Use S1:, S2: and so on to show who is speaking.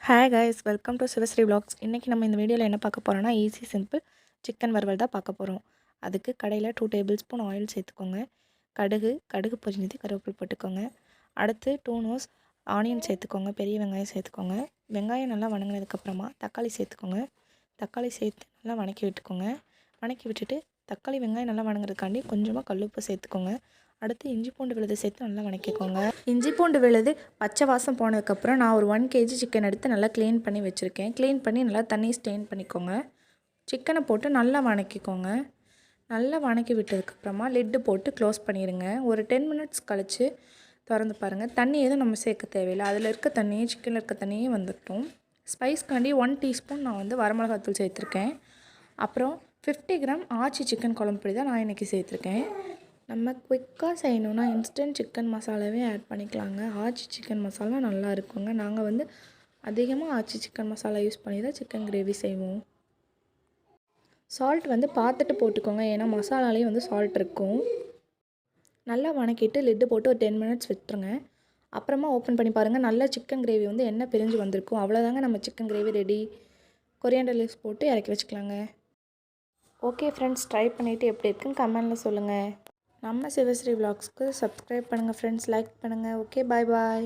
S1: Hi guys, welcome to Sivasri vlogs. இன்றைக்கி நம்ம இந்த வீடியோவில் என்ன பார்க்க போகிறோம்னா ஈஸி சிம்பிள் சிக்கன் வறுவல் தான் பார்க்க போகிறோம். அதுக்கு கடையில் 2 டேபிள் ஸ்பூன் ஆயில் சேர்த்துக்கோங்க. கடுகு பொரிஞ்சது கருவேப்பிலை போட்டுக்கோங்க. அடுத்து 2 நோஸ் ஆனியன் சேர்த்துக்கோங்க. பெரிய வெங்காயம் சேர்த்துக்கோங்க. வெங்காயம் நல்லா வணங்கினதுக்கப்புறமா தக்காளி சேர்த்துக்கோங்க. தக்காளி சேர்த்து நல்லா வணக்கி விட்டுக்கோங்க. வணக்கி விட்டுட்டு தக்காளி வெங்காயம் நல்லா வணங்குறதுக்காண்டி கொஞ்சமாக கல்லுப்பு சேர்த்துக்கோங்க. அடுத்து இஞ்சி பூண்டு விழுது சேர்த்து நல்லா வணக்கிக்கோங்க. இஞ்சி பூண்டு விழுது பச்சை வாசம் போனதுக்கப்புறம் நான் ஒரு 1 kg சிக்கன் எடுத்து நல்லா க்ளீன் பண்ணி வச்சுருக்கேன். க்ளீன் பண்ணி நல்லா தண்ணி ஸ்ட்ரெயின் பண்ணிக்கோங்க. சிக்கனை போட்டு நல்லா வணக்கிக்கோங்க. நல்லா வணக்கி விட்டதுக்கப்புறமா லிட்டு போட்டு க்ளோஸ் பண்ணிடுங்க. ஒரு 10 மினிட்ஸ் கழித்து திறந்து பாருங்கள். தண்ணி எதுவும் நம்ம சேர்க்க தேவையில்லை. அதில் இருக்க தண்ணியே சிக்கனில் இருக்க தண்ணியே வந்துட்டோம். ஸ்பைஸ்க்காண்டி 1 டீஸ்பூன் நான் வந்து வரமிளகாத்தூள் சேர்த்துருக்கேன். அப்புறம் 50 கிராம் ஆச்சி சிக்கன் குழம்பு பொடி தான் நான் இன்றைக்கி சேர்த்துருக்கேன். நம்ம குயிக்காக செய்யணுன்னா இன்ஸ்டன்ட் சிக்கன் மசாலாவே ஆட் பண்ணிக்கலாங்க. ஆச்சி சிக்கன் மசாலா நல்லா இருக்குங்க. நாங்கள் வந்து அதிகமாக ஆச்சி சிக்கன் மசாலா யூஸ் பண்ணி தான் சிக்கன் கிரேவி செய்வோம். சால்ட் வந்து பார்த்துட்டு போட்டுக்கோங்க, ஏன்னா மசாலாலேயும் வந்து சால்ட் இருக்கும். நல்லா வணக்கிட்டு லிட்டு போட்டு ஒரு 10 மினிட்ஸ் விட்டுருங்க. அப்புறமா ஓப்பன் பண்ணி பாருங்கள். நல்லா சிக்கன் கிரேவி வந்து எண்ணெய் பிரிஞ்சு வந்திருக்கும். அவ்வளோதாங்க, நம்ம chicken gravy ready. Coriander leaves போட்டு இறக்கி வச்சுக்கலாங்க. ஓகே ஃப்ரெண்ட்ஸ், ட்ரை பண்ணிவிட்டு எப்படி இருக்குன்னு கமெண்டில் சொல்லுங்கள். நம்ம சிவஸ்ரீ vlogsக்கு சப்ஸ்கிரைப் பண்ணுங்கள் ஃப்ரெண்ட்ஸ், லைக் பண்ணுங்கள். ஓகே, பாய் பாய்.